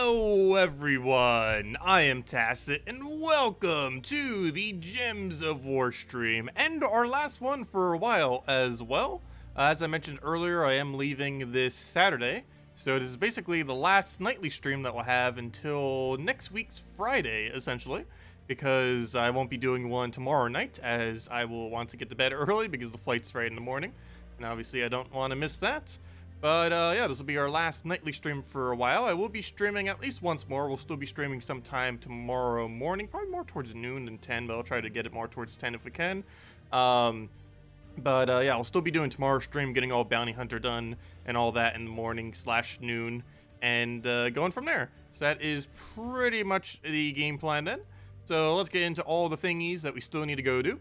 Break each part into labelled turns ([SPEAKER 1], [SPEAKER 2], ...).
[SPEAKER 1] Hello everyone, I am Tacet, and welcome to the Gems of War stream, and our last one for a while as well. As I mentioned earlier, I am leaving this Saturday, so this is basically the last nightly stream that we'll have until next week's Friday, essentially, because I won't be doing one tomorrow night, as I will want to get to bed early because the flight's right in the morning, and obviously I don't want to miss that. But yeah, this will be our last nightly stream for a while. I will be streaming at least once more. We'll still be streaming sometime tomorrow morning, probably more towards noon than 10, but I'll try to get it more towards 10 if we can. Yeah, I'll still be doing tomorrow's stream, getting all Bounty Hunter done and all that in the morning / noon, and going from there. So that is pretty much the game plan then. So let's get into all the thingies that we still need to go do.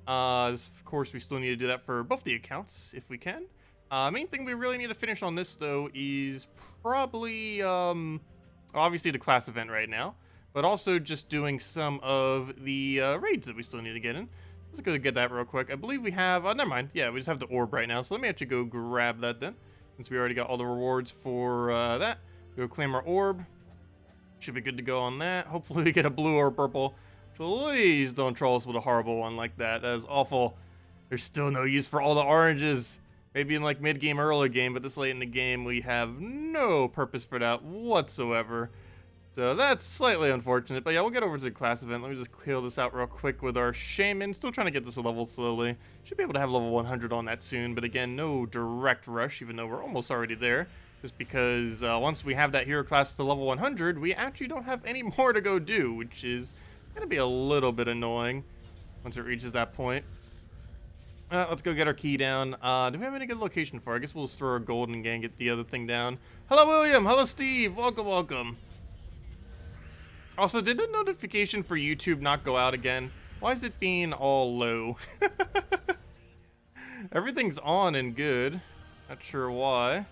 [SPEAKER 1] Of course, we still need to do that for both the accounts if we can. Main thing we really need to finish on this, though, is probably, obviously the class event right now, but also just doing some of the raids that we still need to get in. Let's go get that real quick. I believe we have, never mind. Yeah, we just have the orb right now, so let me actually go grab that then, since we already got all the rewards for that. Go claim our orb. Should be good to go on that. Hopefully we get a blue or purple. Please don't troll us with a horrible one like that. That is awful. There's still no use for all the oranges. Maybe in like mid-game or early game, but this late in the game, we have no purpose for that whatsoever. So that's slightly unfortunate, but yeah, we'll get over to the class event. Let me just clear this out real quick with our Shaman. Still trying to get this a level slowly. Should be able to have level 100 on that soon, but again, no direct rush, even though we're almost already there. Just because once we have that hero class to level 100, we actually don't have any more to go do, which is going to be a little bit annoying once it reaches that point. Let's go get our key down. Do we have any good location for it? I guess we'll just throw our golden and get the other thing down. Hello, William. Hello, Steve. Welcome, welcome. Also, did the notification for YouTube not go out again? Why is it being all low? Everything's on and good. Not sure why.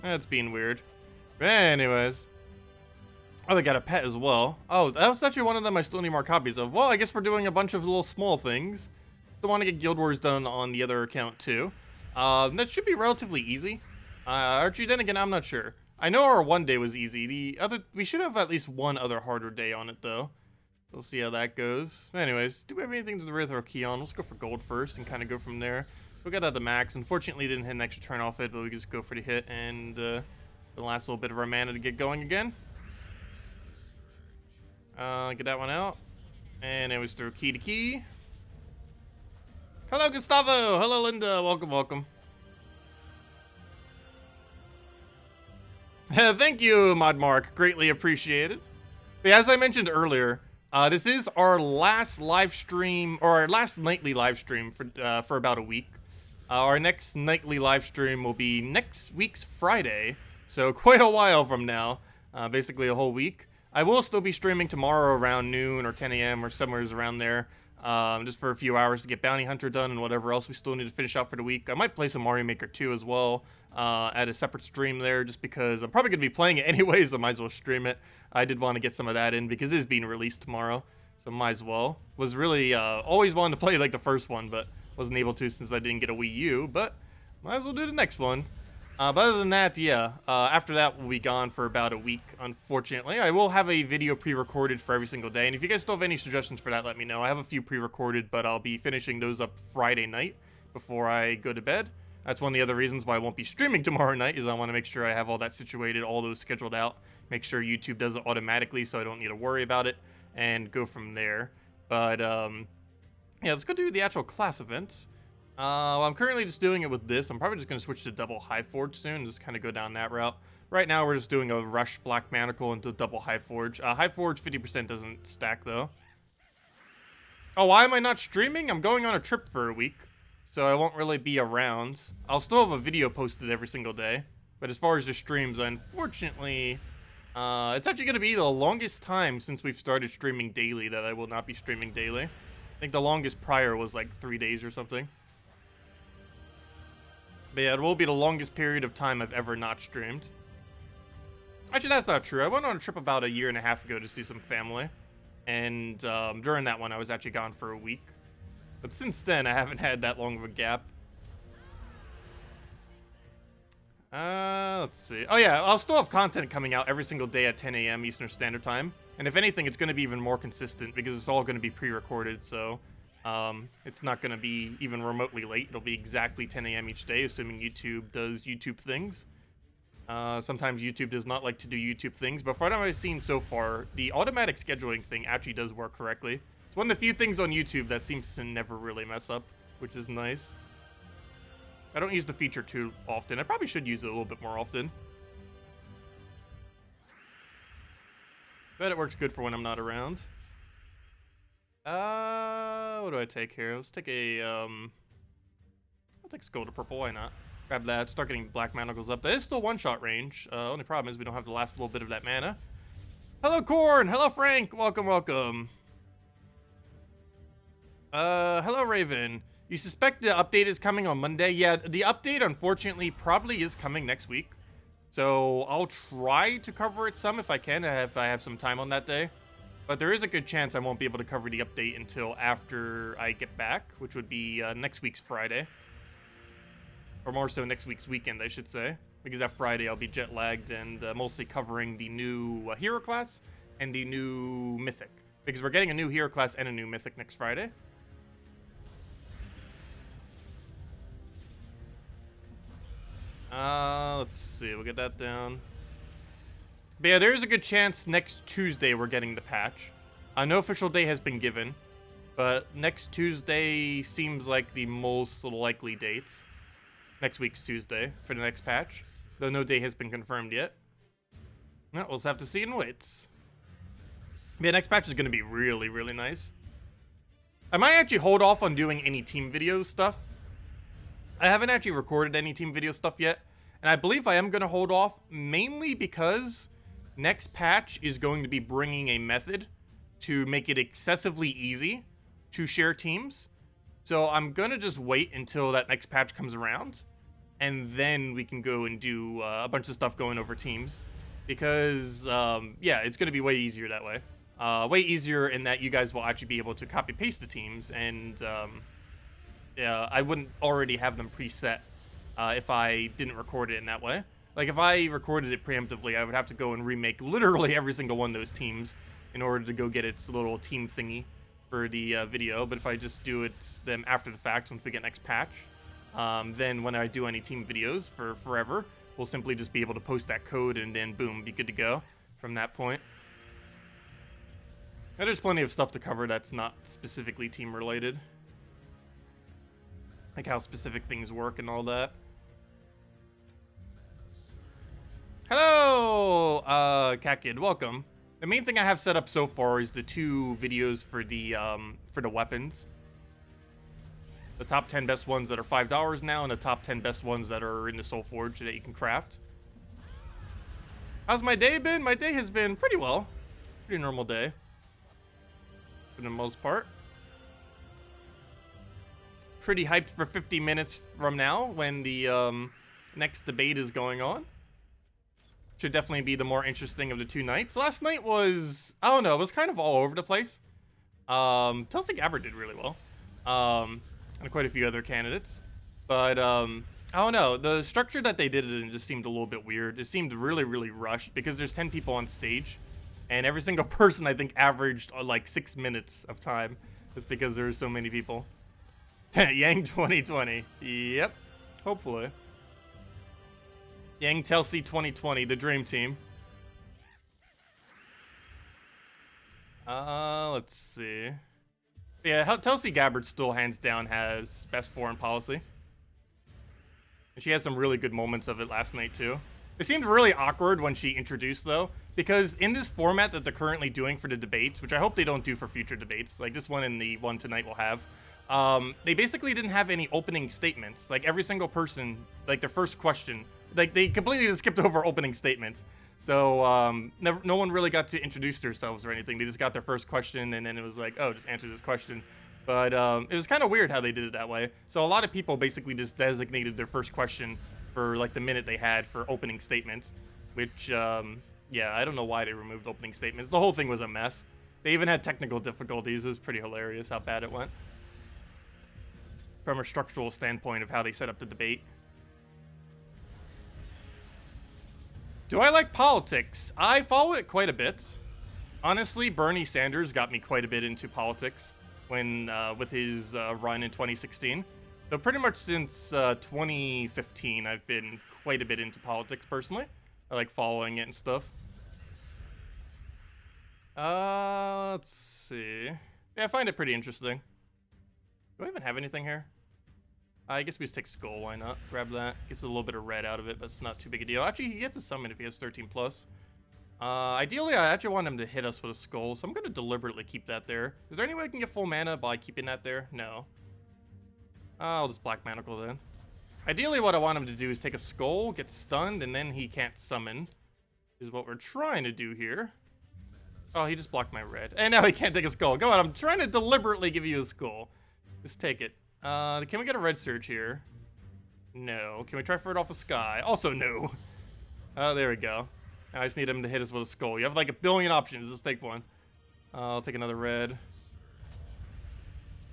[SPEAKER 1] That's being weird. But anyways. Oh, they got a pet as well. Oh, that was actually one of them I still need more copies of. Well, I guess we're doing a bunch of little small things. Still want to get Guild Wars done on the other account too. That should be relatively easy. Archie, then again, I'm not sure. I know our one day was easy. We should have at least one other harder day on it though. We'll see how that goes. Anyways, do we have anything to the with our key on? Let's go for gold first and kind of go from there. We got that the max. Unfortunately, didn't hit an extra turn off it, but we can just go for the hit and the last little bit of our mana to get going again. Get that one out, and then we just throw key to key. Hello, Gustavo. Hello, Linda. Welcome, welcome. Thank you, Modmark. Greatly appreciated. But as I mentioned earlier, this is our last live stream, or our last nightly live stream for about a week. Our next nightly live stream will be next week's Friday, so quite a while from now, basically a whole week. I will still be streaming tomorrow around noon or 10 a.m. or somewhere around there. Just for a few hours to get Bounty Hunter done and whatever else we still need to finish out for the week. I might play some Mario Maker 2 as well at a separate stream there, just because I'm probably going to be playing it anyways, so I might as well stream it. I did want to get some of that in because it is being released tomorrow, so might as well. Was really always wanting to play like the first one, but wasn't able to since I didn't get a Wii U, but might as well do the next one. But other than that, yeah, after that we'll be gone for about a week, unfortunately. I will have a video pre-recorded for every single day, and if you guys still have any suggestions for that, let me know. I have a few pre-recorded, but I'll be finishing those up Friday night before I go to bed. That's one of the other reasons why I won't be streaming tomorrow night, is I want to make sure I have all that situated, all those scheduled out, make sure YouTube does it automatically so I don't need to worry about it, and go from there. But, yeah, let's go do the actual class events. Well, I'm currently just doing it with this. I'm probably just going to switch to double high forge soon and just kind of go down that route. Right now, we're just doing a rush black manacle into double high forge. High forge 50% doesn't stack though. Oh, why am I not streaming? I'm going on a trip for a week, so I won't really be around. I'll still have a video posted every single day, but as far as the streams, unfortunately, it's actually going to be the longest time since we've started streaming daily that I will not be streaming daily. I think the longest prior was like 3 days or something. But yeah, it will be the longest period of time I've ever not streamed. Actually, that's not true. I went on a trip about 1.5 years ago to see some family. And during that one, I was actually gone for a week. But since then, I haven't had that long of a gap. Let's see. Oh yeah, I'll still have content coming out every single day at 10 a.m. Eastern Standard Time. And if anything, it's going to be even more consistent because it's all going to be pre-recorded. So it's not going to be even remotely late. It'll be exactly 10 a.m. each day, assuming YouTube does YouTube things. Sometimes YouTube does not like to do YouTube things, but from what I've seen so far, the automatic scheduling thing actually does work correctly. It's one of the few things on YouTube that seems to never really mess up, which is nice. I don't use the feature too often. I probably should use it a little bit more often. But it works good for when I'm not around. What do I take here? Let's take a, I'll take Skull to purple, why not? Grab that, start getting black manacles up. That is still one-shot range. Only problem is we don't have the last little bit of that mana. Hello, Corn! Hello, Frank! Welcome, welcome. Hello, Raven. You suspect the update is coming on Monday? Yeah, the update, unfortunately, probably is coming next week. So I'll try to cover it some if I can, if I have some time on that day. But there is a good chance I won't be able to cover the update until after I get back, which would be next week's Friday. Or more so next week's weekend, I should say. Because that Friday I'll be jet-lagged and mostly covering the new hero class and the new mythic. Because we're getting a new hero class and a new mythic next Friday. Let's see, we'll get that down. But yeah, there's a good chance next Tuesday we're getting the patch. No official day has been given, but next Tuesday seems like the most likely date. Next week's Tuesday for the next patch, though no day has been confirmed yet. Well, we'll just have to see and wait. Yeah, next patch is going to be really, really nice. I might actually hold off on doing any team video stuff. I haven't actually recorded any team video stuff yet, and I believe I am going to hold off mainly because next patch is going to be bringing a method to make it excessively easy to share teams. So I'm going to just wait until that next patch comes around, and then we can go and do a bunch of stuff going over teams. Because, yeah, it's going to be way easier that way. Way easier in that you guys will actually be able to copy-paste the teams, and yeah, I wouldn't already have them preset if I didn't record it in that way. Like, if I recorded it preemptively, I would have to go and remake literally every single one of those teams in order to go get its little team thingy for the video. But if I just do it then after the fact, once we get next patch, then when I do any team videos for forever, we'll simply just be able to post that code and then boom, be good to go from that point. And there's plenty of stuff to cover that's not specifically team related. Like how specific things work and all that. Hello, Kaki, welcome. The main thing I have set up so far is the 2 videos for the weapons. The top 10 best ones that are $5 now, and the top 10 best ones that are in the Soul Forge that you can craft. How's my day been? My day has been pretty well. Pretty normal day. For the most part. Pretty hyped for 50 minutes from now when the next debate is going on. Should definitely be the more interesting of the 2 nights. Last night was, I don't know, it was kind of all over the place. Tulsi Gabbard did really well. And quite a few other candidates. But, I don't know, the structure that they did it just seemed a little bit weird. It seemed really, really rushed because there's 10 people on stage. And every single person, I think, averaged like 6 minutes of time. Just because there were so many people. Yang 2020. Yep. Hopefully. Yang Tulsi 2020, the dream team. Let's see. Yeah, Tulsi Gabbard still hands down has best foreign policy. And she had some really good moments of it last night too. It seemed really awkward when she introduced though, because in this format that they're currently doing for the debates, which I hope they don't do for future debates, like this one and the one tonight will have, they basically didn't have any opening statements. Like every single person, like their first question, like they completely just skipped over opening statements. So no one really got to introduce themselves or anything. They just got their first question and then it was like, oh, just answer this question. But it was kind of weird how they did it that way. So a lot of people basically just designated their first question for like the minute they had for opening statements, which, yeah, I don't know why they removed opening statements. The whole thing was a mess. They even had technical difficulties. It was pretty hilarious how bad it went. From a structural standpoint of how they set up the debate. Do I like politics? I follow it quite a bit. Honestly, Bernie Sanders got me quite a bit into politics when with his run in 2016. So pretty much since 2015, I've been quite a bit into politics personally. I like following it and stuff. Let's see. Yeah, I find it pretty interesting. Do I even have anything here? I guess we just take Skull, why not? Grab that. Gets a little bit of red out of it, but it's not too big a deal. Actually, he gets a summon if he has 13+. Ideally, I actually want him to hit us with a Skull, so I'm going to deliberately keep that there. Is there any way I can get full mana by keeping that there? No. I'll just Black Manacle then. Ideally, what I want him to do is take a Skull, get stunned, and then he can't summon. Is what we're trying to do here. Oh, he just blocked my red. And now he can't take a Skull. Go on, I'm trying to deliberately give you a Skull. Just take it. Can we get a red surge here? No. Can we try for it off the sky? Also no. Oh, there we go. I just need him to hit us with a Skull. You have like a billion options. Let's take one. I'll take another red.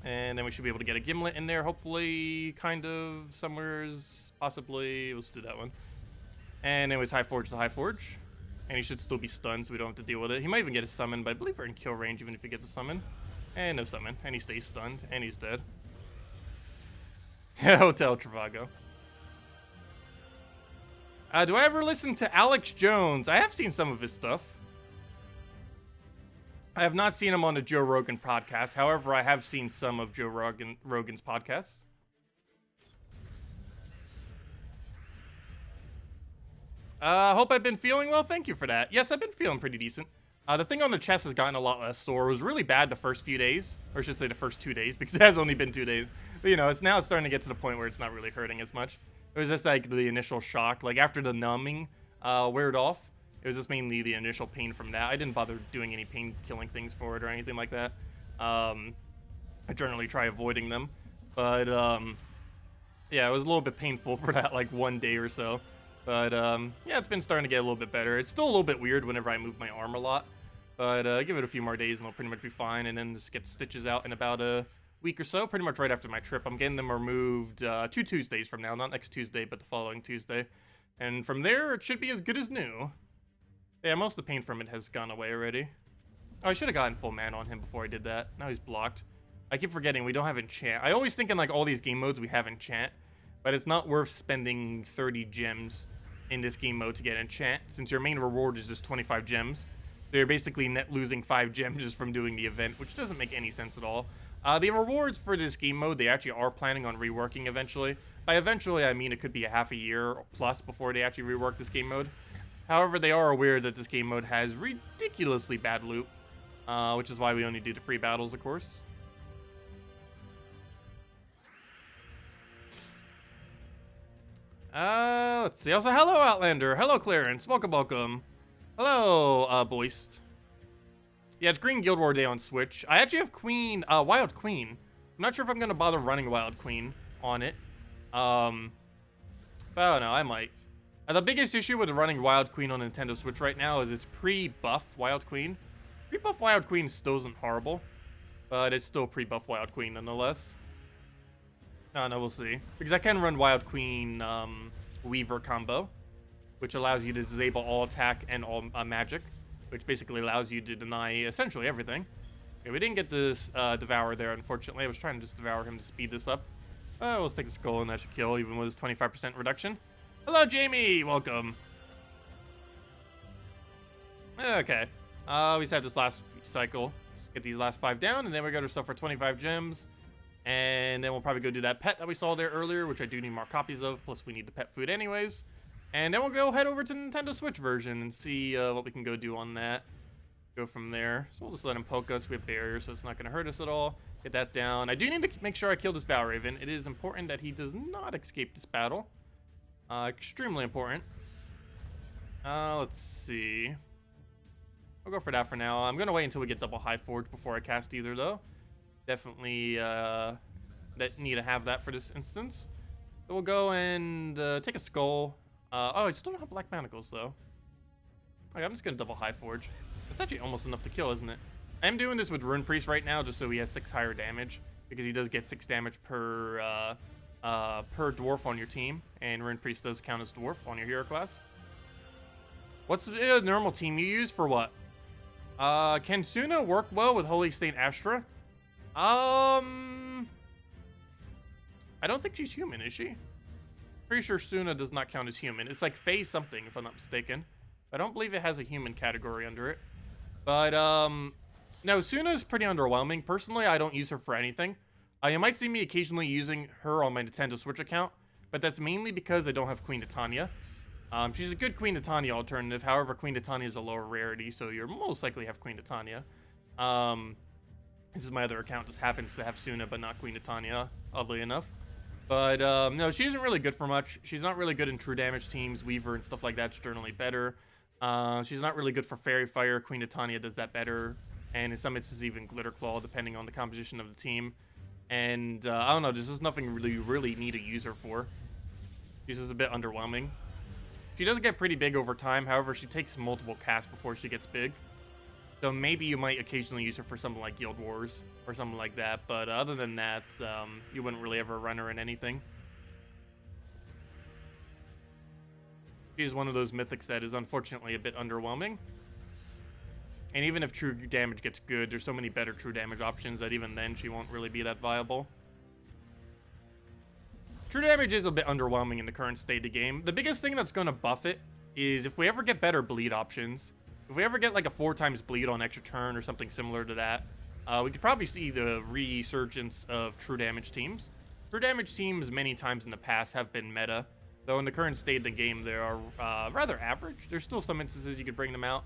[SPEAKER 1] And then we should be able to get a Gimlet in there, hopefully, kind of, somewheres, possibly. Let's do that one. And anyways, High Forge to High Forge. And he should still be stunned, so we don't have to deal with it. He might even get a summon, but I believe we're in kill range even if he gets a summon. And no summon. And he stays stunned. And he's dead. Hotel Travago. Do I ever listen to Alex Jones? I have seen some of his stuff. I have not seen him on the Joe Rogan podcast. However, I have seen some of Joe Rogan's podcasts. Hope I've been feeling well. Thank you for that. Yes, I've been feeling pretty decent. The thing on the chest has gotten a lot less sore. It was really bad the first few days, or I should say the first 2 days, because it has only been 2 days. But, you know, it's now starting to get to the point where it's not really hurting as much. It was just like the initial shock. Like after the numbing weared off, it was just mainly the initial pain from that. I didn't bother doing any pain killing things for it or anything like that. I generally try avoiding them. But, yeah, it was a little bit painful for that like 1 day or so. But, yeah, it's been starting to get a little bit better. It's still a little bit weird whenever I move my arm a lot. But give it a few more days and it'll pretty much be fine. And then just get stitches out in about a week or so, pretty much right after my trip. I'm getting them removed 2 Tuesdays from now. Not next Tuesday, but the following Tuesday. And from there, it should be as good as new. Yeah, most of the pain from it has gone away already. Oh, I should have gotten full mana on him before I did that. Now he's blocked. I keep forgetting we don't have enchant. I always think in like all these game modes we have enchant. But it's not worth spending 30 gems in this game mode to get enchant, since your main reward is just 25 gems. So you're basically net losing 5 gems just from doing the event, which doesn't make any sense at all. The rewards for this game mode, they actually are planning on reworking eventually. By eventually, I mean it could be a half a year plus before they actually rework this game mode. However, they are aware that this game mode has ridiculously bad loot, which is why we only do the free battles, of course. Let's see. Also, hello, Outlander. Hello, Clarence. Welcome, welcome. Hello, Boist. Yeah, it's Green Guild War Day on Switch. I actually have Queen, Wild Queen. I'm not sure if I'm going to bother running Wild Queen on it. But I don't know. I might. The biggest issue with running Wild Queen on Nintendo Switch right now is it's pre-buff Wild Queen. Pre-buff Wild Queen still isn't horrible, but it's still pre-buff Wild Queen nonetheless. I don't know, we'll see. Because I can run Wild Queen Weaver combo, which allows you to disable all attack and all magic, which basically allows you to deny essentially everything. Okay, we didn't get this Devour there, unfortunately. I was trying to just Devour him to speed this up. Let's take the Skull and that should kill, even with his 25% reduction. Hello, Jamie! Welcome. Okay. We just had this last cycle. Just get these last 5 down, and then we got ourselves for 25 gems. And then we'll probably go do that pet that we saw there earlier, which I do need more copies of, plus we need the pet food anyways. And then we'll go head over to the Nintendo Switch version and see what we can go do on that. Go from there. So we'll just let him poke us. We have barrier, so it's not going to hurt us at all. Get that down. I do need to make sure I kill this Valraven. It is important that he does not escape this battle. Extremely important. Let's see. I'll go for that for now. I'm going to wait until we get double High Forge before I cast either, though. Definitely need to have that for this instance. So we'll go and take a Skull. Oh, I still don't have Black Manacles, though. Okay, I'm just going to double High Forge. That's actually almost enough to kill, isn't it? I am doing this with Runepriest right now just so he has 6 higher damage, because he does get 6 damage per dwarf on your team, and Runepriest does count as dwarf on your hero class. What's the normal team you use for what? Can Suna work well with Holy Saint Astra? I don't think she's human, is she? Pretty sure Suna does not count as human. It's like Fae something, if I'm not mistaken. I don't believe it has a human category under it. But, no, Suna is pretty underwhelming. Personally, I don't use her for anything. You might see me occasionally using her on my Nintendo Switch account, but that's mainly because I don't have Queen Titania. She's a good Queen Titania alternative. However, Queen Titania is a lower rarity, so you'll most likely have Queen Titania. This is my other account, just happens to have Suna, but not Queen Titania, oddly enough. But, no, she isn't really good for much. She's not really good in true damage teams. Weaver and stuff like that's generally better. She's not really good for Fairy Fire. Queen Titania does that better. And in some instances, even Glitter Claw, depending on the composition of the team. And, I don't know, there's just nothing really need to use her for. She's just a bit underwhelming. She does get pretty big over time. However, she takes multiple casts before she gets big. So maybe you might occasionally use her for something like Guild Wars or something like that. But other than that, you wouldn't really ever run her in anything. She's one of those mythics that is unfortunately a bit underwhelming. And even if true damage gets good, there's so many better true damage options that even then she won't really be that viable. True damage is a bit underwhelming in the current state of the game. The biggest thing that's going to buff it is if we ever get better bleed options. If we ever get like a 4x bleed on extra turn or something similar to that, we could probably see the resurgence of true damage teams. True damage teams many times in the past have been meta, though in the current state of the game they are rather average. There's still some instances you could bring them out.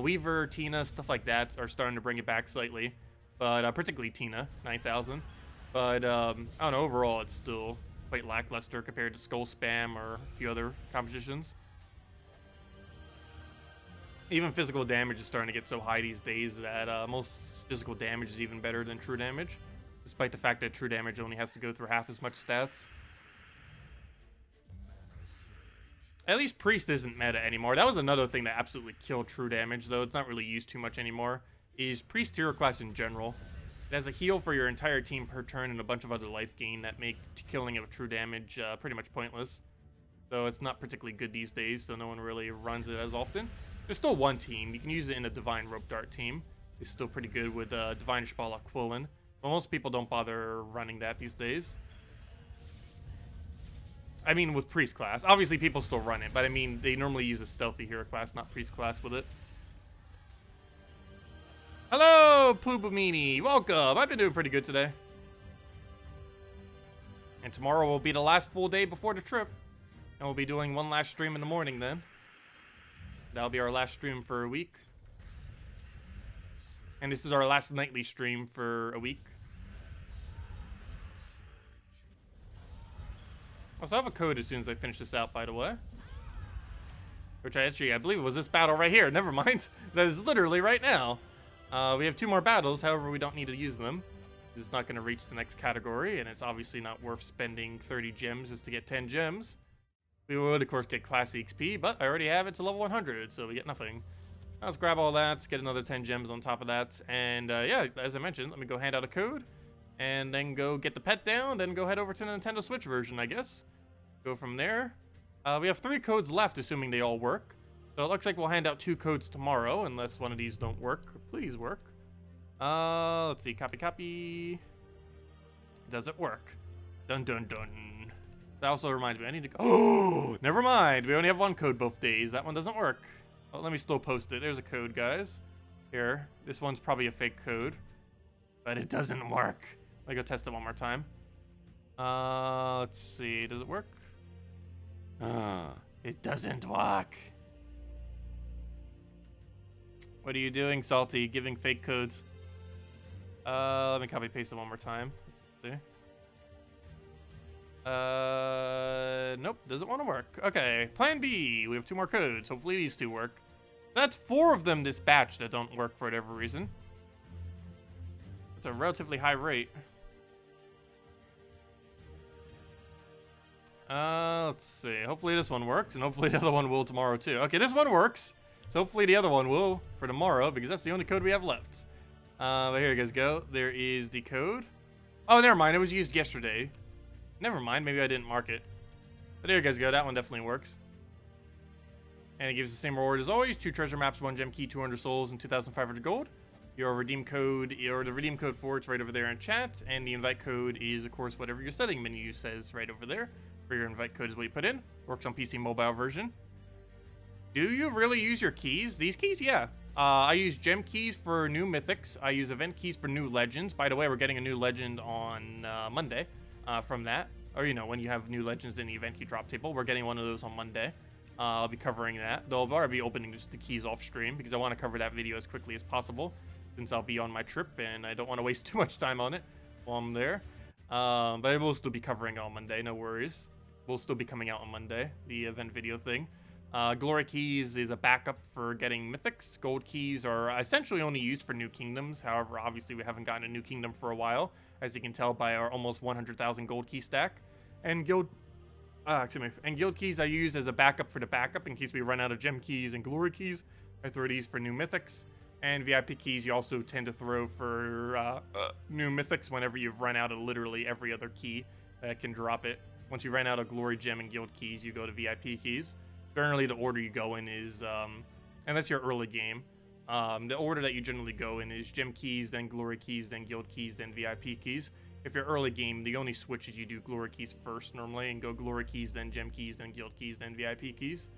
[SPEAKER 1] Weaver, Tina, stuff like that are starting to bring it back slightly, but particularly Tina, 9,000. But I don't know, overall it's still quite lackluster compared to Skull Spam or a few other compositions. Even physical damage is starting to get so high these days that most physical damage is even better than true damage, despite the fact that true damage only has to go through half as much stats. At least Priest isn't meta anymore. That was another thing that absolutely killed true damage, though it's not really used too much anymore, is Priest hero class in general. It has a heal for your entire team per turn and a bunch of other life gain that make killing of true damage pretty much pointless. So it's not particularly good these days, so no one really runs it as often. There's still one team. You can use it in a Divine Rope Dart team. It's still pretty good with Divine Spala Quillen. But most people don't bother running that these days. I mean, with Priest class. Obviously, people still run it, but I mean, they normally use a Stealthy hero class, not Priest class with it. Hello, Poobamini. Welcome. I've been doing pretty good today. And tomorrow will be the last full day before the trip. And we'll be doing one last stream in the morning then. That'll be our last stream for a week. And this is our last nightly stream for a week. Also, I have a code as soon as I finish this out, by the way. Which I believe it was this battle right here. Never mind. That is literally right now. We have 2 more battles, however, we don't need to use them. It's not going to reach the next category, and it's obviously not worth spending 30 gems just to get 10 gems. We would, of course, get classy XP, but I already have it to level 100, so we get nothing. Let's grab all that, let's get another 10 gems on top of that, and yeah, as I mentioned, let me go hand out a code, and then go get the pet down, then go head over to the Nintendo Switch version, I guess. Go from there. We have 3 codes left, assuming they all work. So it looks like we'll hand out 2 codes tomorrow, unless one of these don't work. Please work. Let's see, copy. Does it work? Dun dun dun. That also reminds me, I need to go. Oh, never mind. We only have 1 code both days. That one doesn't work. Oh, let me still post it. There's a code, guys. Here. This one's probably a fake code. But it doesn't work. Let me go test it one more time. Let's see. Does it work? It doesn't work. What are you doing, Salty? Giving fake codes. Let me copy paste it one more time. Let's see. Nope, doesn't want to work. Okay, plan B. We have 2 more codes. Hopefully these 2 work. That's 4 of them this batch that don't work for whatever reason. It's a relatively high rate. Let's see. Hopefully this one works, and hopefully the other one will tomorrow too. Okay, this one works. So hopefully the other one will for tomorrow, because that's the only code we have left. But here you guys go. There is the code. Oh, never mind. It was used yesterday. Never mind. Maybe I didn't mark it. But there you guys go. That one definitely works. And it gives the same reward as always: 2 treasure maps, 1 gem key, 200 souls, and 2,500 gold. Your redeem code, or the redeem code for it's right over there in chat, and the invite code is, of course, whatever your setting menu says right over there. For your invite code is what you put in. Works on PC mobile version. Do you really use your keys? These keys? Yeah. I use gem keys for new mythics. I use event keys for new legends. By the way, we're getting a new legend on Monday from that. Or, you know, when you have new legends in the event key drop table, we're getting one of those on Monday. I'll be covering that. Though I'll probably be opening just the keys off stream because I want to cover that video as quickly as possible, since I'll be on my trip and I don't want to waste too much time on it while I'm there. But I will still be covering it on Monday, no worries. Will still be coming out on Monday, the event video thing. Glory keys is a backup for getting mythics. Gold keys are essentially only used for new kingdoms. However, obviously we haven't gotten a new kingdom for a while, as you can tell by our almost 100,000 gold key stack. And guild keys I use as a backup for the backup in case we run out of gem keys and glory keys. I throw these for new mythics. And VIP keys you also tend to throw for new mythics whenever you've run out of literally every other key that can drop it. Once you run out of glory gem and guild keys, you go to VIP keys. Generally, the order you go in is, and that's your early game, the order that you generally go in is gem keys, then glory keys, then guild keys, then VIP keys. If you're early game, the only switch is you do glory keys first normally, and go glory keys, then gem keys, then guild keys, then VIP keys.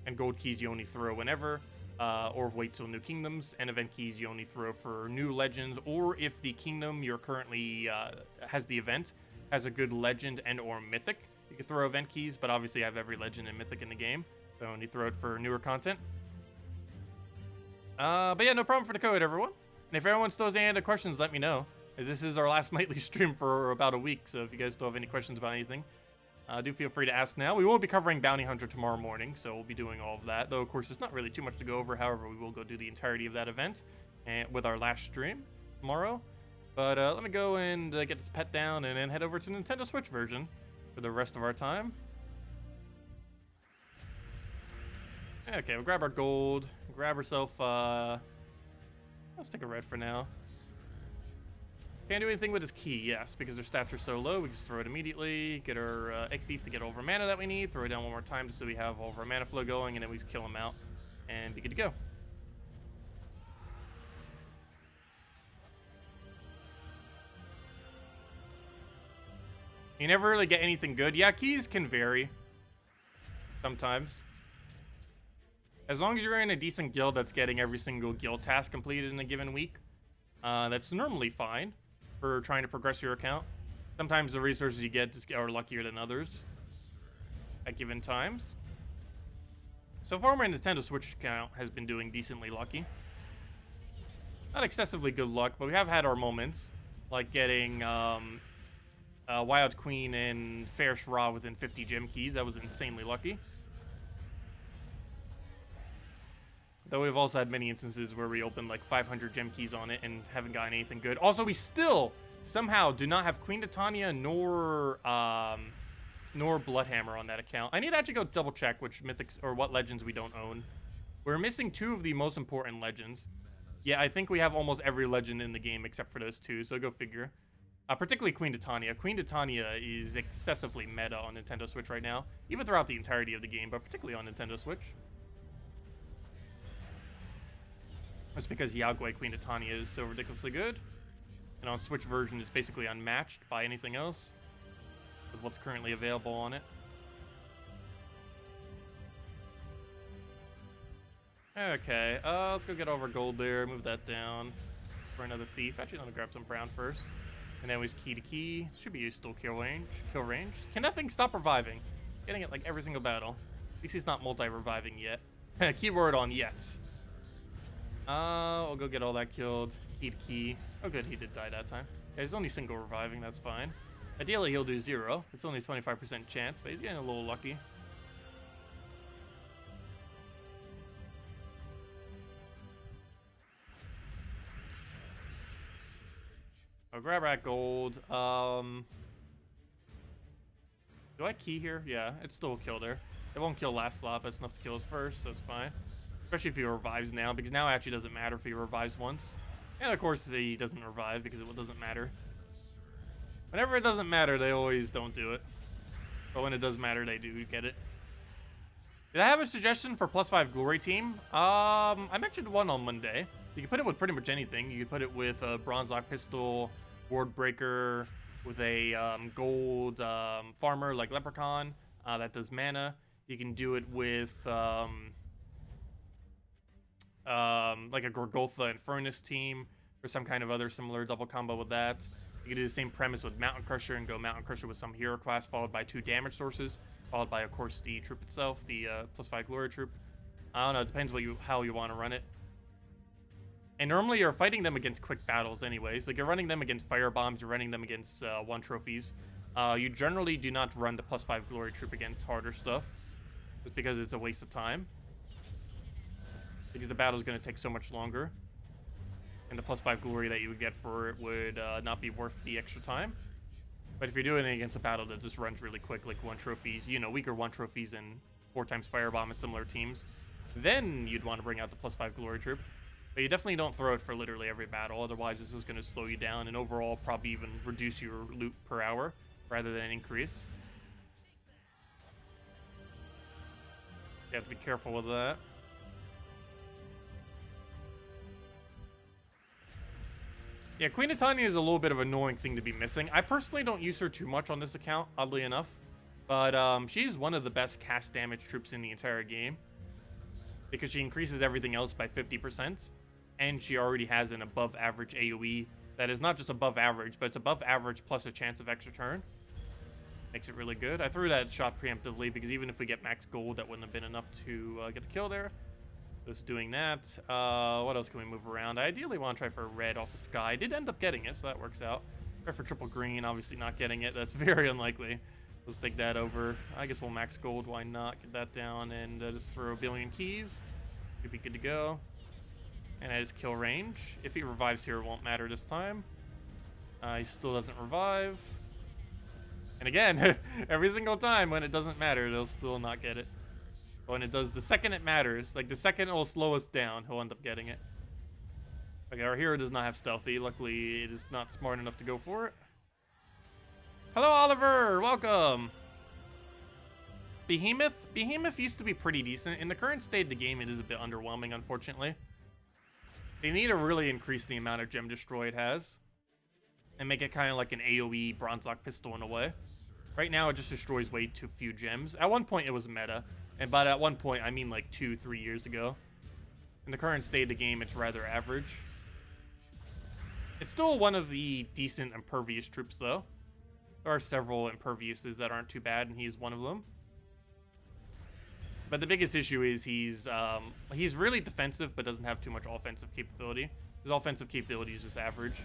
[SPEAKER 1] And gold keys you only throw whenever, or wait till new kingdoms, and event keys you only throw for new legends, or if the kingdom you're currently, has the event, has a good legend and or mythic. You can throw event keys, but obviously I have every legend and mythic in the game, so only throw it for newer content. But yeah, no problem for the code, everyone. And if everyone still has any other questions, let me know, as this is our last nightly stream for about a week, so if you guys still have any questions about anything, do feel free to ask now. We will be covering Bounty Hunter tomorrow morning, so we'll be doing all of that, though of course there's not really too much to go over. However, we will go do the entirety of that event and with our last stream tomorrow. But let me go and get this pet down and then head over to the Nintendo Switch version for the rest of our time. Okay, we'll grab our gold, grab herself, let's take a red for now. Can't do anything with his key, yes, because their stats are so low. We just throw it immediately, get our Egg Thief to get all of our mana that we need, throw it down one more time just so we have all of our mana flow going, and then we just kill him out and be good to go. You never really get anything good. Yeah, keys can vary sometimes. As long as you're in a decent guild that's getting every single guild task completed in a given week, that's normally fine for trying to progress your account. Sometimes the resources you get just are luckier than others at given times. So far, my Nintendo Switch account has been doing decently lucky. Not excessively good luck, but we have had our moments, like getting Wild Queen and Fair Shra within 50 gem keys. That was insanely lucky. Though we've also had many instances where we opened like 500 gem keys on it and haven't gotten anything good. Also, we still somehow do not have Queen Titania nor Bloodhammer on that account. I need to actually go double check which mythics or what legends we don't own. We're missing 2 of the most important legends. Yeah, I think we have almost every legend in the game except for those 2, so go figure. Particularly Queen Titania. Queen Titania is excessively meta on Nintendo Switch right now, even throughout the entirety of the game, but particularly on Nintendo Switch. That's because Yagway Queen Titania is so ridiculously good, and on Switch version it's basically unmatched by anything else with what's currently available on it. Okay, let's go get over gold there, move that down for another thief. Actually, I'm gonna grab some brown first. And then we key to key. Should be still kill range. Can that thing stop reviving? Getting it like every single battle. At least he's not multi-reviving yet. Keyword on yet. We'll go get all that killed. Key to key. Oh good, he did die that time. Yeah, he's only single reviving, that's fine. Ideally he'll do 0. It's only 25% chance, but he's getting a little lucky. I'll grab that gold. Do I key here? Yeah, it still killed her. It won't kill last slot, but it's enough to kill us first, so it's fine. Especially if he revives now, because now it actually doesn't matter if he revives once. And of course he doesn't revive because it doesn't matter. Whenever it doesn't matter, they always don't do it. But when it does matter, they do get it. Did I have a suggestion for +5 glory team? I mentioned one on Monday. You can put it with pretty much anything. You could put it with a bronze lock pistol, ward breaker, with a gold farmer like leprechaun that does mana. You can do it with like a Gorgotha and Furnace team, or some kind of other similar double combo with that. You can do the same premise with Mountain Crusher and go Mountain Crusher with some hero class, followed by 2 damage sources, followed by, of course, the troop itself, the +5 glory troop. I don't know, it depends how you want to run it. And normally you're fighting them against quick battles anyways. Like, you're running them against fire bombs, you're running them against 1 trophies. You generally do not run the +5 glory troop against harder stuff, just because it's a waste of time. Because the battle is going to take so much longer. And the +5 glory that you would get for it would not be worth the extra time. But if you're doing it against a battle that just runs really quick, like 1 trophies, you know, weaker 1 trophies and 4 times firebomb and similar teams, then you'd want to bring out the +5 glory troop. But you definitely don't throw it for literally every battle, otherwise this is going to slow you down and overall probably even reduce your loot per hour rather than increase. You have to be careful with that. Yeah, Queen of Tanya is a little bit of an annoying thing to be missing. I personally don't use her too much on this account, oddly enough. But she's one of the best cast damage troops in the entire game, because she increases everything else by 50%. And she already has an above average AoE that is not just above average, but it's above average plus a chance of extra turn. Makes it really good. I threw that shot preemptively because even if we get max gold, that wouldn't have been enough to get the kill there. Just doing that. What else can we move around? I ideally want to try for red off the sky. I did end up getting it, so that works out. Try for triple green, obviously not getting it. That's very unlikely. Let's take that over. I guess we'll max gold. Why not? Get that down and just throw a billion keys. Should be good to go. And I just kill range. If he revives here, it won't matter this time. He still doesn't revive. And again, every single time when it doesn't matter, they'll still not get it. But when it does, the second it matters, like the second it will slow us down, he'll end up getting it. Okay, our hero does not have stealthy. Luckily, it is not smart enough to go for it. Hello, Oliver! Welcome! Behemoth? Behemoth used to be pretty decent. In the current state of the game, it is a bit underwhelming, unfortunately. They need to really increase the amount of gem destroy it has. And make it kind of like an AoE bronze lock pistol in a way. Right now, it just destroys way too few gems. At one point, it was meta. And by at one point, I mean like 2-3 years ago. In the current state of the game, it's rather average. It's still one of the decent impervious troops, though. There are several imperviouses that aren't too bad, and he's one of them. But the biggest issue is he's really defensive, but doesn't have too much offensive capability. His offensive capability is just average.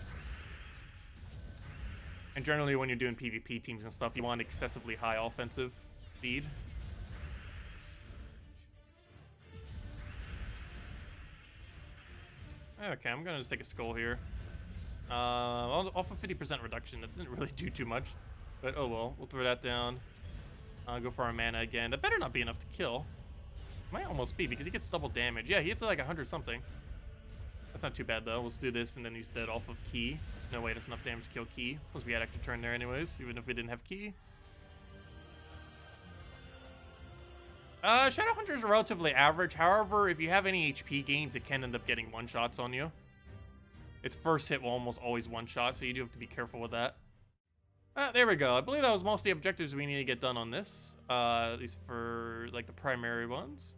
[SPEAKER 1] And generally, when you're doing PvP teams and stuff, you want excessively high offensive speed. Okay, I'm gonna just take a skull here. Off a 50% reduction, that didn't really do too much. But oh well, we'll throw that down. Go for our mana again. That better not be enough to kill. Might almost be, because he gets double damage. Yeah, he hits like 100 something. That's not too bad though. Let's do this, and then he's dead off of Key. No way, that's enough damage to kill Key. Plus we had extra turn there anyways, even if we didn't have Key. Shadow Hunters are relatively average. However, if you have any HP gains, it can end up getting one-shots on you. Its first hit will almost always one-shot, so you do have to be careful with that. There we go. I believe that was most of the objectives we need to get done on this. At least for, like, the primary ones.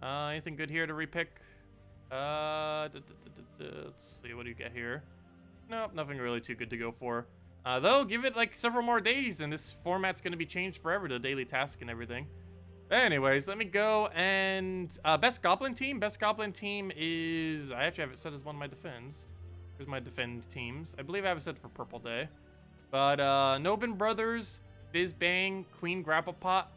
[SPEAKER 1] Anything good here to repick? Let's see, what do you get here? Nope, nothing really too good to go for. Though, give it, like, several more days, and this format's going to be changed forever, the daily task and everything. Anyways, let me go and... Best Goblin team? Best Goblin team is... I actually have it set as one of my defends. Here's my defend teams. I believe I have it set for Purple Day. But, Nobin Brothers, Fizz Bang, Queen Grapple Pot,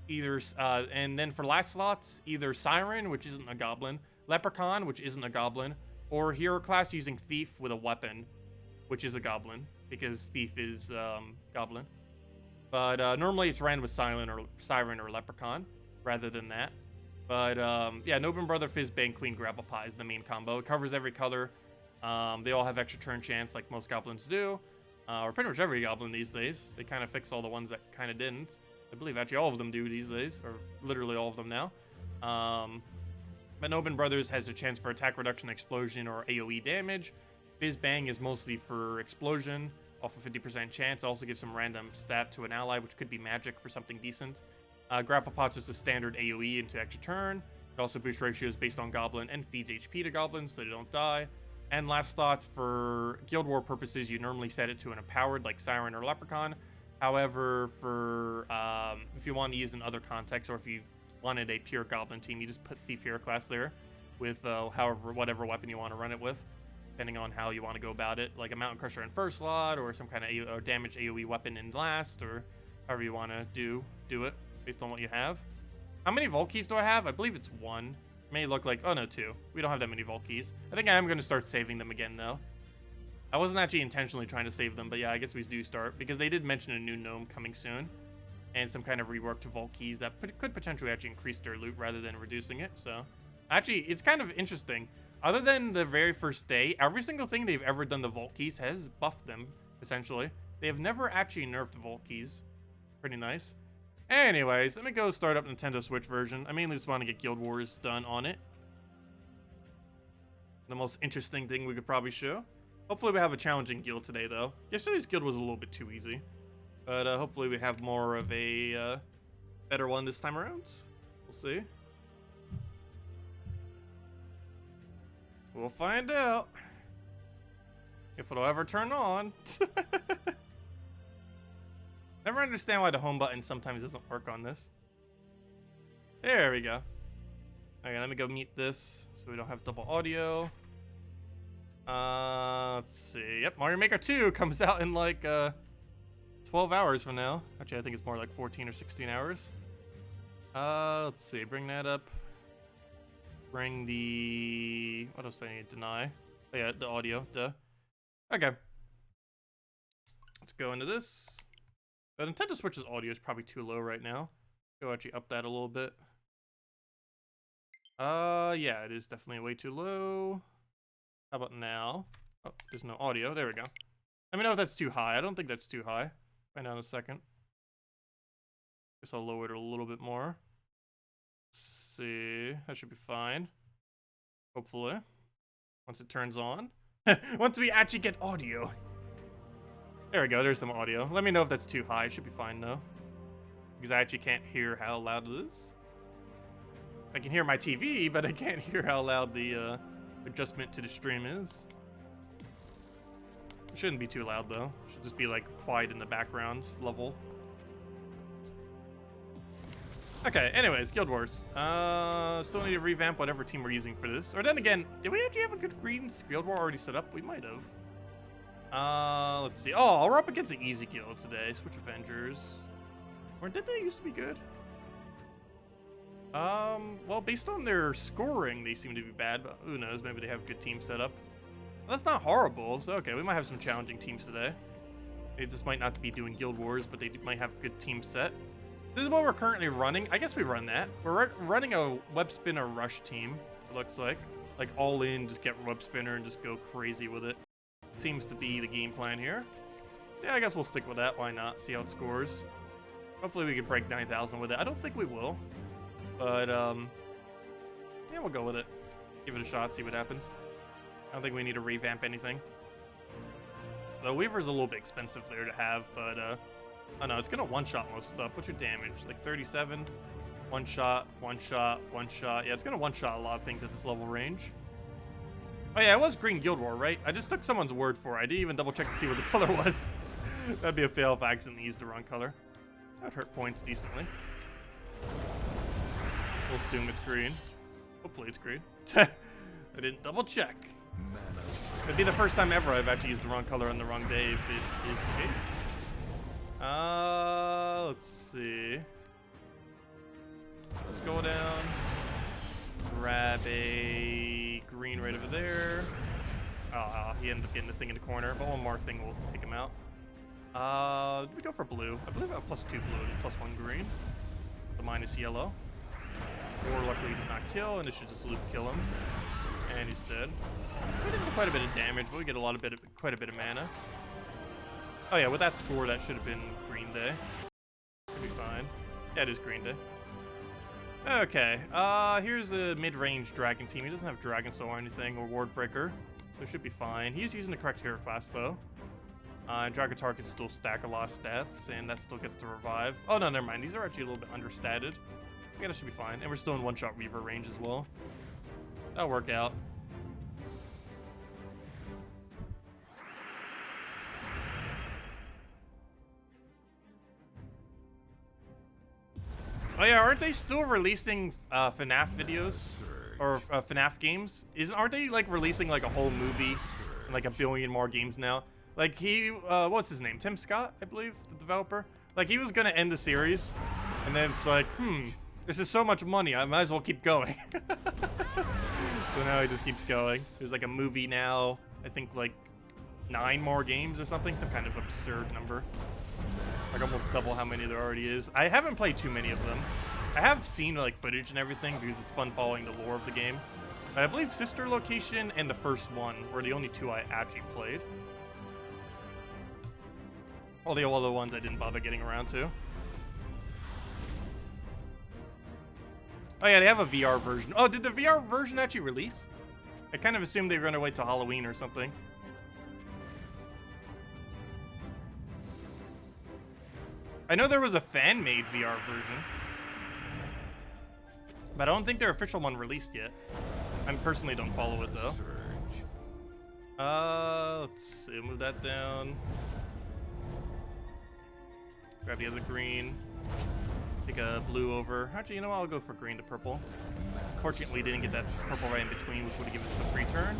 [SPEAKER 1] either... and then for last slots, either Siren, which isn't a Goblin, Leprechaun, which isn't a Goblin, or Hero Class using Thief with a weapon, which is a Goblin, because Thief is, Goblin. But normally it's ran with Siren or Leprechaun rather than that. But yeah, Nobin Brother, Fizz Bang, Queen Grapple Pot is the main combo. It covers every color. They all have extra turn chance like most goblins do. Or pretty much every goblin these days. They kind of fix all the ones that kind of didn't. I believe actually all of them do these days, or literally all of them now. Benobin Brothers has a chance for attack reduction, explosion, or AoE damage. Fizz Bang is mostly for explosion, off a 50% chance. Also gives some random stat to an ally, which could be magic for something decent. Grapple Pot's just a standard AoE into extra turn. It also boosts ratios based on Goblin and feeds HP to Goblins so they don't die. And last thoughts, for Guild War purposes, you normally set it to an empowered like Siren or Leprechaun. However, for if you want to use in other contexts, or if you wanted a pure Goblin team, you just put Thief Hero class there with whatever weapon you want to run it with, depending on how you want to go about it, like a Mountain Crusher in first slot, or some kind of damage AoE weapon in last, or however you want to do it based on what you have. How many Vault Keys do I have? I believe it's 1. It may look like, oh no, 2. We don't have that many Vault Keys. I think I am going to start saving them again though. I wasn't actually intentionally trying to save them, but yeah, I guess we do start, because they did mention a new gnome coming soon, and some kind of rework to Vault Keys that could potentially actually increase their loot rather than reducing it. So actually, it's kind of interesting. Other than the very first day, every single thing they've ever done to Vault Keys has buffed them, essentially. They have never actually nerfed Vault Keys. Pretty nice. Anyways, let me go start up Nintendo Switch version. I mainly just want to get Guild Wars done on it. The most interesting thing we could probably show. Hopefully we have a challenging guild today, though. Yesterday's guild was a little bit too easy. But hopefully we have more of a better one this time around. We'll see. We'll find out. If it'll ever turn on. Never understand why the home button sometimes doesn't work on this. There we go. Okay, let me go mute this so we don't have double audio. Let's see. Yep, Mario Maker 2 comes out in like 12 hours from now. Actually, I think it's more like 14 or 16 hours. Let's see. Bring that up. Bring the... What else do I need to deny? Oh, yeah, the audio. Duh. Okay. Let's go into this. The Nintendo Switch's audio is probably too low right now. Go actually up that a little bit. Yeah, it is definitely way too low. How about now? Oh, there's no audio. There we go. Let me know if that's too high. I don't think that's too high. Find out in a second. Guess I'll lower it a little bit more. Let's see. That should be fine. Hopefully. Once it turns on. Once we actually get audio. There we go. There's some audio. Let me know if that's too high. It should be fine, though. Because I actually can't hear how loud it is. I can hear my TV, but I can't hear how loud the adjustment to the stream is. It shouldn't be too loud, though. It should just be, like, quiet in the background level. Okay, anyways, Guild Wars. Still need to revamp whatever team we're using for this. Or then again, did we actually have a good green Guild War already set up? We might have. Let's see. Oh, we're up against an easy guild today. Switch Avengers. Or did they used to be good? Well, based on their scoring, they seem to be bad, but who knows? Maybe they have a good team set up. Well, that's not horrible. So, okay, we might have some challenging teams today. They just might not be doing Guild Wars, but they might have a good team set. This is what we're currently running. I guess we run that. We're running a Web Spinner Rush team, it looks like. Like, all in, just get Web Spinner and just go crazy with it. Seems to be the game plan here. Yeah, I guess we'll stick with that. Why not? See how it scores. Hopefully we can break 9,000 with it. I don't think we will. But, yeah, we'll go with it. Give it a shot, see what happens. I don't think we need to revamp anything. The Weaver's a little bit expensive there to have, but, oh no, it's gonna one-shot most stuff. What's your damage? Like 37? One shot, one shot, one shot. Yeah, it's gonna one-shot a lot of things at this level range. Oh yeah, it was Green Guild War, right? I just took someone's word for it. I didn't even double-check to see what the color was. That'd be a fail if I accidentally used the wrong color. That hurt points decently. We'll assume it's green. Hopefully it's green. I didn't double-check. It'd be the first time ever I've actually used the wrong color on the wrong day if it is the case. Let's see. Let's go down. Grab a green right over there. Oh, he ended up getting the thing in the corner, but one more thing will take him out. We go for blue. I believe I have +2 blue and +1 green. The minus yellow. 4 luckily did not kill, and it should just loop kill him. And he's dead. We did quite a bit of damage, but we get quite a bit of mana. Oh yeah, with that score, that should have been green day. Should be fine. Yeah, it is Green Day. Okay, here's a mid-range dragon team. He doesn't have Dragon Soul or anything, or Ward Breaker, so it should be fine. He's using the correct hero class, though. And Dragotar can still stack a lot of stats, and that still gets to revive. Oh, no, never mind. These are actually a little bit understated. Yeah, that should be fine. And we're still in one-shot Weaver range as well. That'll work out. Oh yeah, aren't they still releasing FNAF videos or FNAF games? Aren't they like releasing like a whole movie and like a billion more games now? Like what's his name? Tim Scott, I believe, the developer. Like he was gonna end the series, and then it's like, this is so much money, I might as well keep going. So now he just keeps going. There's like a movie now. I think like 9 more games or something, some kind of absurd number. Like almost double how many there already is. I haven't played too many of them. I have seen like footage and everything because it's fun following the lore of the game. But I believe Sister Location and the first one were the only 2 I actually played. All the other ones I didn't bother getting around to. Oh yeah, they have a VR version. Oh, did the VR version actually release? I kind of assumed they were gonna wait till Halloween or something. I know there was a fan-made VR version, but I don't think their official one released yet. I personally don't follow it though. Let's see, move that down. Grab the other green. Take a blue over. Actually, you know what? I'll go for green to purple. Fortunately, didn't get that purple right in between, which would have given us a free turn.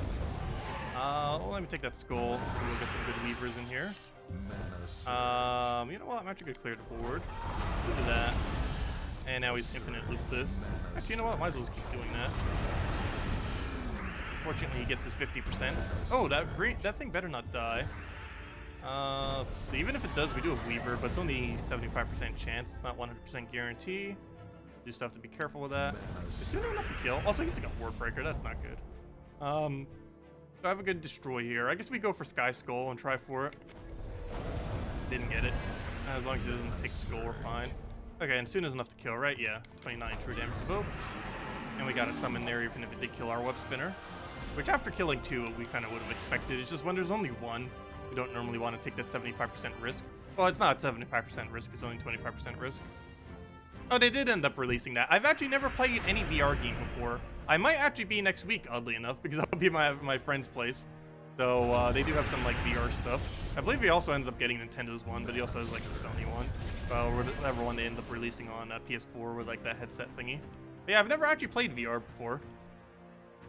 [SPEAKER 1] Well, let me take that skull. We'll get some good weavers in here. You know what? I'm actually gonna clear the board. Look at that. And now he's infinite loop this. Actually, you know what? Might as well just keep doing that. Fortunately, he gets his 50%. Oh, that thing better not die. Let's see. Even if it does, we do have Weaver, but it's only 75% chance. It's not 100% guarantee. You just have to be careful with that. Is soon enough to kill. Also, he's got Ward Breaker. That's not good. So I have a good destroy here. I guess we go for Sky Skull and try for it. Didn't get it. As long as it doesn't take skull, we're fine. Okay, and soon is enough to kill, right? Yeah, 29 true damage to both. And we got a summon there, even if it did kill our web spinner. Which after killing 2, we kind of would have expected. It's just when there's only 1, we don't normally want to take that 75% risk. Well, it's not 75% risk, it's only 25% risk. Oh, they did end up releasing that. I've actually never played any VR game before. I might actually be next week, oddly enough, because I'll be at my friend's place. So they do have some like VR stuff. I believe he also ends up getting Nintendo's one, but he also has like the Sony one. Whatever one they end up releasing on PS4 with like that headset thingy. But yeah, I've never actually played VR before.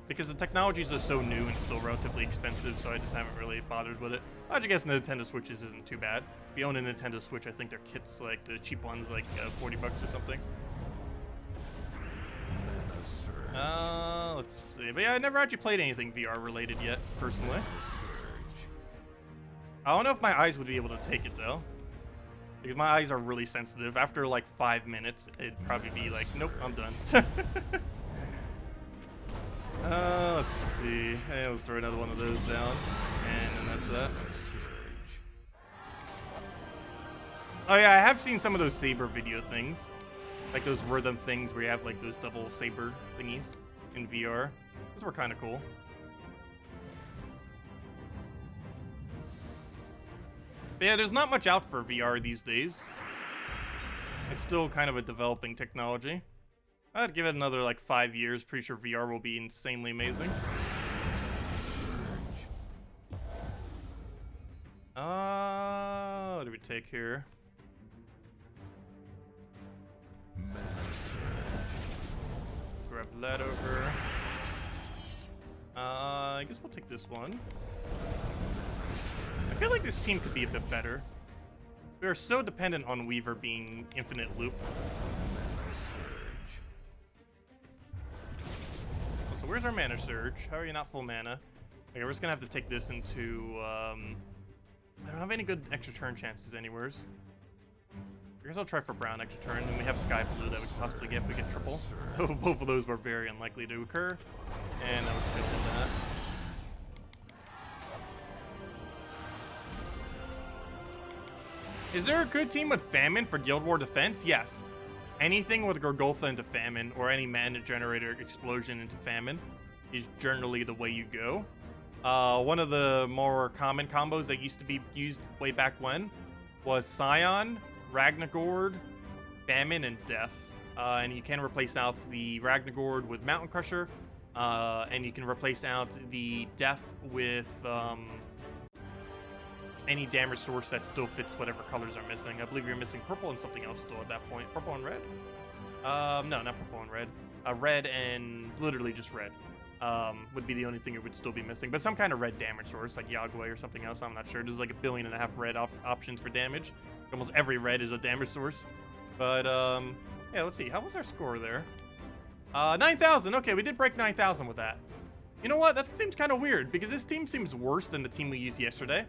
[SPEAKER 1] Because the technologies are so new and still relatively expensive, so I just haven't really bothered with it. I guess Nintendo Switches isn't too bad. If you own a Nintendo Switch, I think their kits, like the cheap ones, like 40 bucks or something. Let's see. But yeah, I never actually played anything VR related yet, personally. I don't know if my eyes would be able to take it though. Because my eyes are really sensitive. After like 5 minutes, it'd probably be like, nope, I'm done. Let's see. Hey, let's throw another one of those down. And then that's that. Oh yeah, I have seen some of those saber video things. Like those rhythm things where you have like those double saber thingies in VR. Those were kind of cool. But yeah, there's not much out for VR these days. It's still kind of a developing technology. I'd give it another like 5 years. Pretty sure VR will be insanely amazing. What do we take here? Grab that over. I guess we'll take this one. I feel like this team could be a bit better. We are so dependent on Weaver being infinite loop. So where's our mana surge? How are you not full mana? Okay, we're just gonna have to take this into, I don't have any good extra turn chances anywheres. I guess I'll try for brown extra turn, and we have sky blue that we could possibly get if we get triple. Both of those were very unlikely to occur, and that was good with that. Is there a good team with Famine for Guild War Defense? Yes. anything with Gorgulfa into Famine or any mana generator explosion into Famine is generally the way you go. One of the more common combos that used to be used way back when was Scion, Ragnagord, Famine, and Death. And you can replace out the Ragnagord with Mountain Crusher, and you can replace out the Death with any damage source that still fits whatever colors are missing. I believe you're missing purple and something else still at that point. Purple and red? No, not purple and red. Red and literally just red. Would be the only thing it would still be missing. But some kind of red damage source, like Yagway or something else. I'm not sure. There's like 1.5 billion red options for damage. Almost every red is a damage source. But, yeah, let's see. How was our score there? 9,000. Okay, we did break 9,000 with that. You know what? That seems kind of weird, because this team seems worse than the team we used yesterday.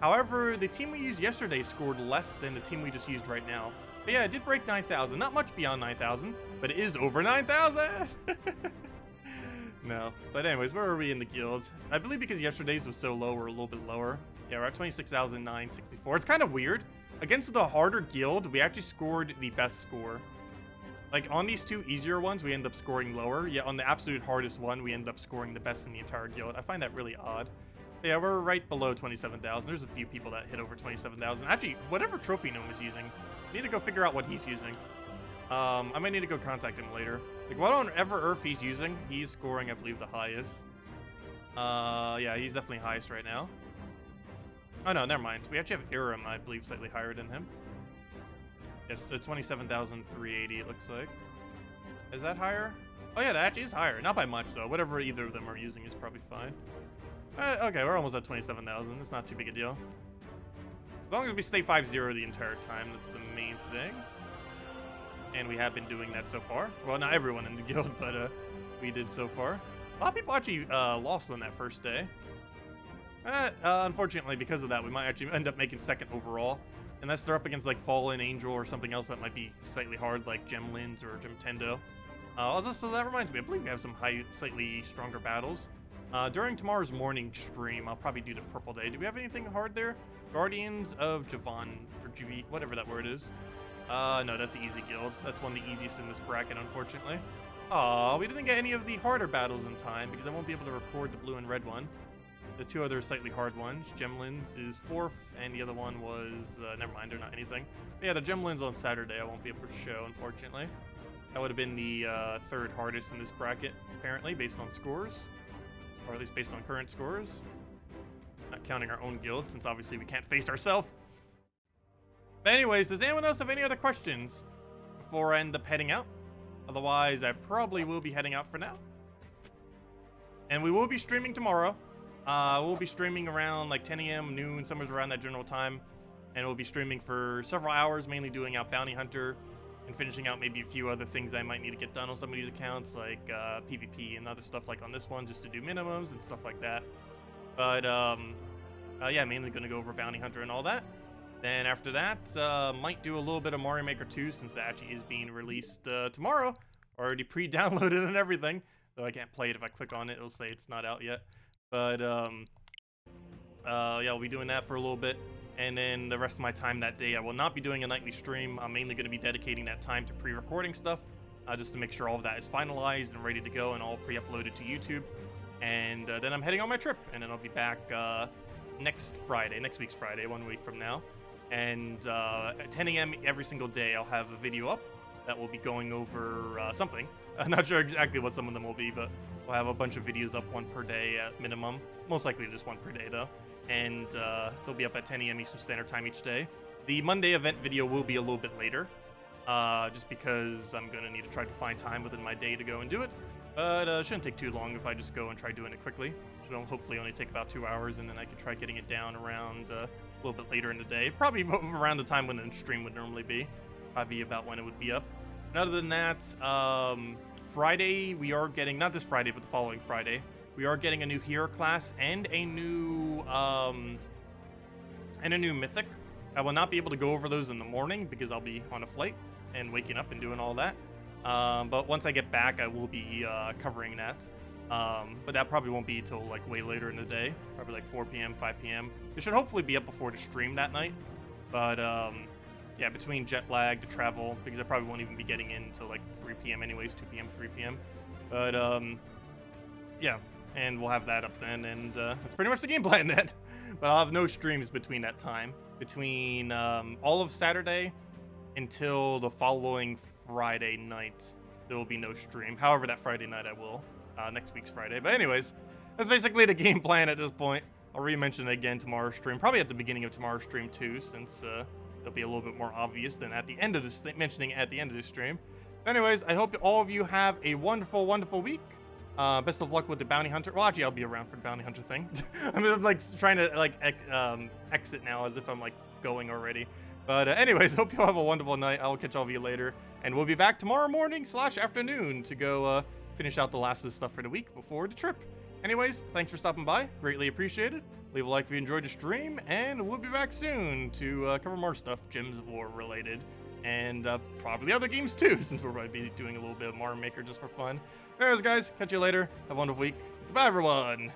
[SPEAKER 1] However, the team we used yesterday scored less than the team we just used right now. But yeah, it did break 9,000. Not much beyond 9,000, but it is over 9,000! No. But anyways, where are we in the guild? I believe because yesterday's was so low, we're a little bit lower. Yeah, we're at 26,964. It's kind of weird. Against the harder guild, we actually scored the best score. Like, on these two easier ones, we end up scoring lower. Yet on the absolute hardest one, we end up scoring the best in the entire guild. I find that really odd. Yeah, we're right below 27,000. There's a few people that hit over 27,000. Actually, whatever trophy gnome is using, I need to go figure out what he's using. I might need to go contact him later. Like, whatever Earth he's using, he's scoring, I believe, the highest. Yeah, he's definitely highest right now. Oh, no, never mind. We actually have Irem, I believe, slightly higher than him. Yes, 27,380, it looks like. Is that higher? Oh, yeah, that actually is higher. Not by much, though. Whatever either of them are using is probably fine. Okay, we're almost at 27,000. It's not too big a deal. As long as we stay 5-0 the entire time, that's the main thing. And we have been doing that so far. Well, not everyone in the guild, but we did so far. A lot of people actually lost on that first day. Unfortunately, because of that, we might actually end up making second overall. Unless they're up against, like, Fallen Angel or something else that might be slightly hard, like Gemlins or Gemtendo. So that reminds me, I believe we have some slightly stronger battles. During tomorrow's morning stream, I'll probably do the purple day. Do we have anything hard there? Guardians of Javan, or Javi, whatever that word is. No, that's the easy guild. That's one of the easiest in this bracket, unfortunately. Aw, we didn't get any of the harder battles in time because I won't be able to record the blue and red one. The two other slightly hard ones, Gemlins is 4th, and the other one was, never mind, they're not anything. But yeah, the Gemlins on Saturday I won't be able to show, unfortunately. That would have been the 3rd hardest in this bracket, apparently, based on scores. Or at least based on current scores. Not counting our own guild, since obviously we can't face ourselves. But anyways, does anyone else have any other questions before I end up heading out? Otherwise, I probably will be heading out for now. And we will be streaming tomorrow. We'll be streaming around like 10 a.m., noon, somewhere around that general time. And we'll be streaming for several hours, mainly doing out Bounty Hunter and finishing out maybe a few other things I might need to get done on some of these accounts, like PvP and other stuff like on this one, just to do minimums and stuff like that. But, yeah, mainly going to go over Bounty Hunter and all that. Then after that, might do a little bit of Mario Maker 2 since that actually is being released tomorrow. Already pre-downloaded and everything. Though I can't play it. If I click on it, it'll say it's not out yet. But, yeah, we'll be doing that for a little bit. And then the rest of my time that day, I will not be doing a nightly stream. I'm mainly going to be dedicating that time to pre-recording stuff. Just to make sure all of that is finalized and ready to go and all pre-uploaded to YouTube. And then I'm heading on my trip. And then I'll be back next week's Friday, 1 week from now. And at 10 a.m. every single day, I'll have a video up that will be going over something. I'm not sure exactly what some of them will be, but we'll have a bunch of videos up, 1 per day at minimum. Most likely just 1 per day, though. And they'll be up at 10 a.m. Eastern Standard Time each day. The Monday event video will be a little bit later, just because I'm going to need to try to find time within my day to go and do it. But it shouldn't take too long if I just go and try doing it quickly. Should hopefully only take about 2 hours, and then I can try getting it down around a little bit later in the day. Probably around the time when the stream would normally be. Probably about when it would be up. And other than that, Friday we are getting, not this Friday, but the following Friday, we are getting a new hero class and a new mythic. I will not be able to go over those in the morning because I'll be on a flight and waking up and doing all that. But once I get back, I will be covering that. But that probably won't be till like way later in the day, probably like 4 p.m., 5 p.m. It should hopefully be up before the stream that night. But yeah, between jet lag to travel, because I probably won't even be getting in until like 3 p.m. anyways, 2 p.m., 3 p.m. But yeah, and we'll have that up then, and that's pretty much the game plan then. But I'll have no streams between that time, between all of Saturday until the following Friday night. There will be no stream. However, that Friday night I will, next week's Friday. But anyways, that's basically the game plan at this point. I'll re-mention it again tomorrow's stream, probably at the beginning of tomorrow's stream too, since it'll be a little bit more obvious than at the end of this, mentioning it at the end of this stream. Anyways, I hope all of you have a wonderful, wonderful week. Best of luck with the bounty hunter. Well, actually, I'll be around for the bounty hunter thing. I mean, I'm like trying to like exit now as if I'm like going already. But anyways, hope you all have a wonderful night. I will catch all of you later, and we'll be back tomorrow morning / afternoon to go finish out the last of the stuff for the week before the trip. Anyways, thanks for stopping by. Greatly appreciated. Leave a like if you enjoyed the stream, and we'll be back soon to cover more stuff, Gems of War related, and probably other games too, since we'll probably be doing a little bit of Mario Maker just for fun. Anyways, guys, catch you later. Have a wonderful week. Goodbye, everyone.